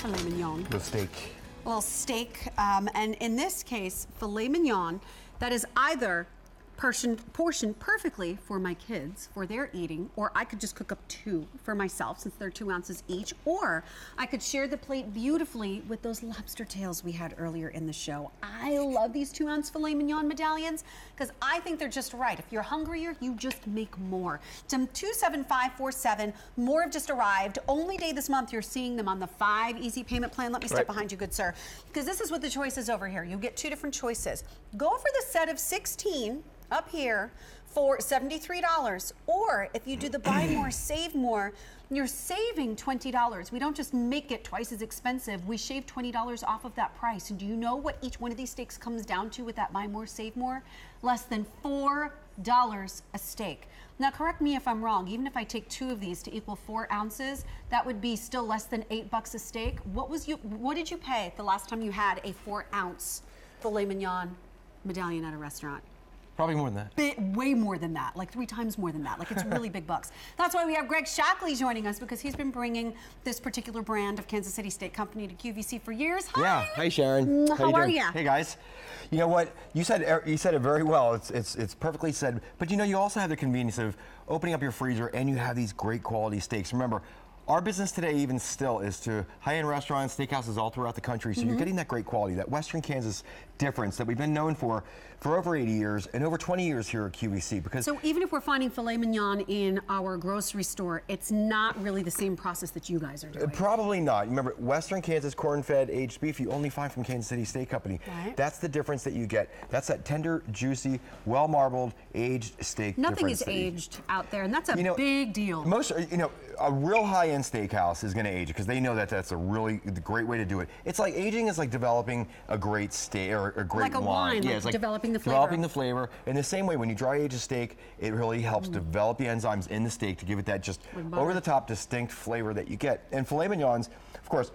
Filet mignon. The steak. A little steak, and in this case, filet mignon that is either portioned perfectly for my kids for their eating, or I could just cook up 2 for myself since they're 2 ounces each, or I could share the plate beautifully with those lobster tails we had earlier in the show. I love these 2-ounce filet mignon medallions because I think they're just right. If you're hungrier, you just make more. To 27547, more have just arrived. Only day this month you're seeing them on the 5 easy payment plan. Let me step behind you, good sir, because this is what the choice is over here. You get 2 different choices. Go for the set of 16 up here for $73, or if you do the buy more, save more, you're saving $20. We don't just make it twice as expensive, we shave $20 off of that price. And do you know what each one of these steaks comes down to with that buy more, save more? Less than $4 a steak. Now correct me if I'm wrong, even if I take 2 of these to equal 4 ounces, that would be still less than $8 a steak. What did you pay the last time you had a 4-ounce filet mignon medallion at a restaurant? Probably more than that. Way more than that, like 3 times more than that. Like, it's really big bucks. That's why we have Greg Shackley joining us, because he's been bringing this particular brand of Kansas City Steak Company to QVC for years. Hi. Yeah. Hi, Sharon. How are you? Hey, guys. You know what? You said it very well. It's perfectly said. But you know, you also have the convenience of opening up your freezer, and you have these great quality steaks. Remember, our business today even still is to high-end restaurants, steakhouses all throughout the country, so you're getting that great quality, that Western Kansas difference that we've been known for over 80 years and over 20 years here at QVC. Because so even if we're finding filet mignon in our grocery store, it's not really the same process that you guys are doing. Probably not. Remember, Western Kansas corn-fed aged beef you only find from Kansas City Steak Company. Right. That's the difference that you get. That's that tender, juicy, well-marbled, aged steak. Nothing is aged out there, and that's a big deal. Most, a real high-end steakhouse is going to age it because they know that that's a really great way to do it. It's like aging is like developing a great steak or a great like a wine. Yeah, like it's like developing the flavor. Developing the flavor. In the same way, when you dry age a steak, it really helps develop the enzymes in the steak to give it that just over-the-top distinct flavor that you get. And filet mignons, of course,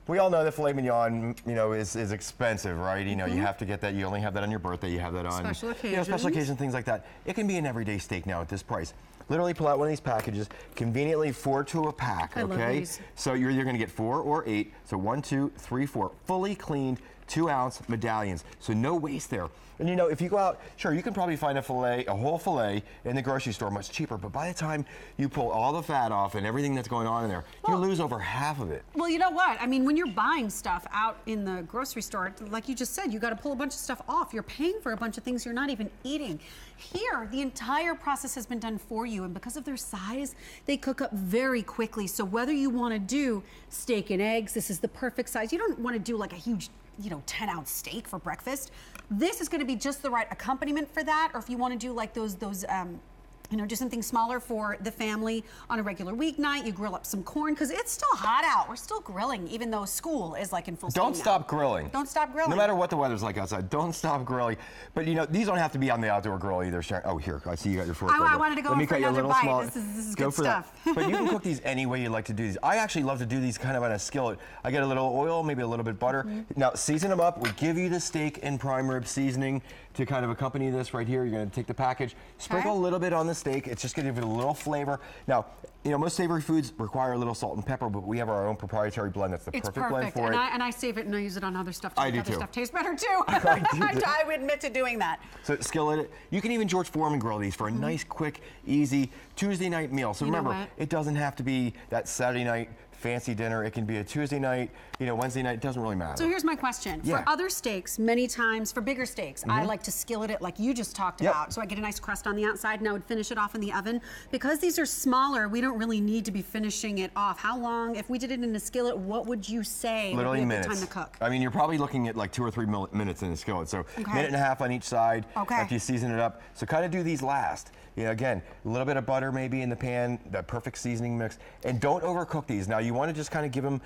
we all know that filet mignon, is expensive, right? You have to get that. You only have that on your birthday. You have that on special occasions. Special occasions, things like that. It can be an everyday steak now at this price. Literally pull out one of these packages, conveniently 4 to a pack, I okay? love these. So you're either gonna get 4 or 8, so 1, 2, 3, 4, fully cleaned 2-ounce medallions. So no waste there. And if you go out, sure, you can probably find a whole filet in the grocery store much cheaper, but by the time you pull all the fat off and everything that's going on in there, you lose over half of it. Well, you know what? I mean, when you're buying stuff out in the grocery store, like you just said, you got to pull a bunch of stuff off. You're paying for a bunch of things you're not even eating. Here, the entire process has been done for you, and because of their size, they cook up very quickly. So whether you want to do steak and eggs, this is the perfect size. You don't want to do like a huge 10-ounce steak for breakfast. This is going to be just the right accompaniment for that. Or if you want to do like those do something smaller for the family on a regular weeknight. You grill up some corn because it's still hot out. We're still grilling, even though school is like in full swing. Don't stop grilling. Don't stop grilling. No matter what the weather's like outside, don't stop grilling. But these don't have to be on the outdoor grill either, Sharon. Oh, here, I see you got your fork. I wanted to go in for another bite. This is good stuff. But you can cook these any way you like to do these. I actually love to do these kind of on a skillet. I get a little oil, maybe a little bit butter. Now, season them up. We give you the steak and prime rib seasoning to kind of accompany this right here. You're going to take the package, sprinkle a little bit on the steak. It's just going to give it a little flavor. Now, most savory foods require a little salt and pepper, but we have our own proprietary blend. That's the perfect blend for it. And I save it and I use it on other stuff to make other too. stuff taste better too. I would admit to doing that. So skillet it. You can even George Foreman grill these for a nice, quick, easy Tuesday night meal. So remember, it doesn't have to be that Saturday night fancy dinner. It can be a Tuesday night, Wednesday night. It doesn't really matter. So here's my question. For other steaks, many times, for bigger steaks, I like to skillet it like you just talked about. So I get a nice crust on the outside and I would finish it off in the oven. Because these are smaller, we don't really need to be finishing it off. How long, if we did it in a skillet, what would you say literally would be minutes. a good time to cook? I mean, you're probably looking at like 2 or 3 minutes in a skillet. So minute and a half on each side after you season it up. So kind of do these last. Again, a little bit of butter maybe in the pan, that perfect seasoning mix. And don't overcook these. Now, you want to just kind of give them,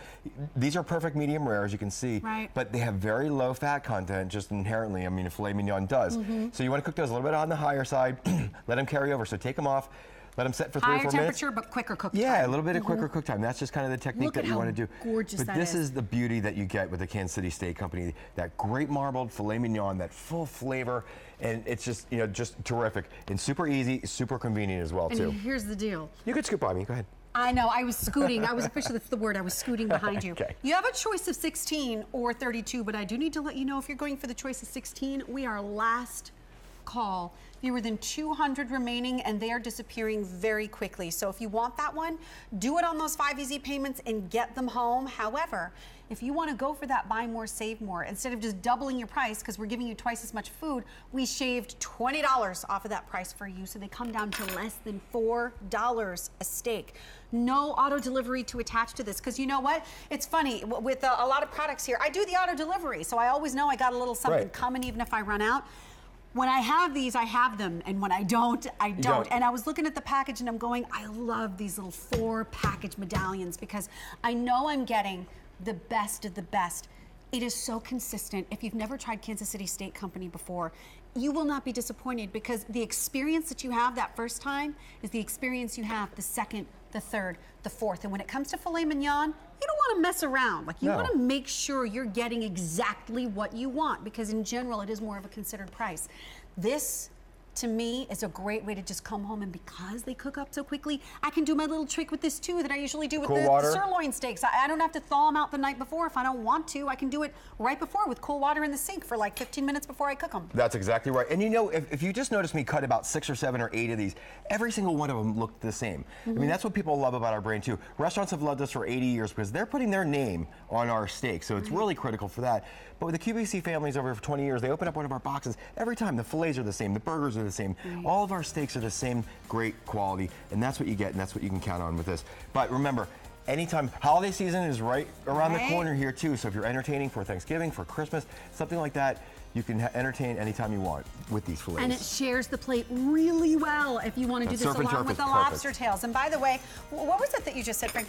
these are perfect medium rare, as you can see, but they have very low fat content just inherently. I mean, a filet mignon does. So you want to cook those a little bit on the higher side, let them carry over. So take them off, let them set for 3 or 4 minutes. Higher temperature, but quicker cook time. Yeah, a little bit of quicker cook time. That's just kind of the technique that you want to do. Gorgeous but this is the beauty that you get with the Kansas City Steak Company. That great marbled filet mignon, that full flavor, and it's just, just terrific and super easy, super convenient as well too. And here's the deal. You could scoop by me. Go ahead. I know, I was scooting. I was officially, that's the word, I was scooting behind you. Okay. You have a choice of 16 or 32, but I do need to let you know if you're going for the choice of 16, we are last call. Fewer than 200 remaining, and they are disappearing very quickly. So if you want that one, do it on those 5 easy payments and get them home. However, if you want to go for that buy more, save more, instead of just doubling your price because we're giving you twice as much food, we shaved $20 off of that price for you. So they come down to less than $4 a steak. No auto delivery to attach to this, because you know what? It's funny, with a lot of products here, I do the auto delivery, so I always know I got a little something coming even if I run out. When I have these, I have them, and when I don't, I don't. And I was looking at the package and I'm going, I love these little 4-package medallions because I know I'm getting the best of the best. It is so consistent. If you've never tried Kansas City Steak Company before, you will not be disappointed, because the experience that you have that first time is the experience you have the second, the third, the fourth. And when it comes to filet mignon, you don't want to mess around. Like, you want to make sure you're getting exactly what you want, because in general, it is more of a considered price. This, to me, is a great way to just come home, and because they cook up so quickly, I can do my little trick with this too that I usually do with the sirloin steaks. I don't have to thaw them out the night before if I don't want to. I can do it right before with cool water in the sink for like 15 minutes before I cook them. That's exactly right. And you know, if you just notice me cut about 6 or 7 or 8 of these, every single one of them looked the same. I mean, that's what people love about our brand too. Restaurants have loved us for 80 years because they're putting their name on our steak, so it's really critical for that. But with the QVC families over for 20 years, they open up one of our boxes. Every time, the fillets are the same, the burgers are the same. All of our steaks are the same great quality, and that's what you get, and that's what you can count on with this. But remember, anytime, holiday season is right around the corner here too, so if you're entertaining for Thanksgiving, for Christmas, something like that, you can entertain anytime you want with these fillets. And it shares the plate really well if you want to do this along with the lobster tails. And by the way, what was it that you just said, Frank?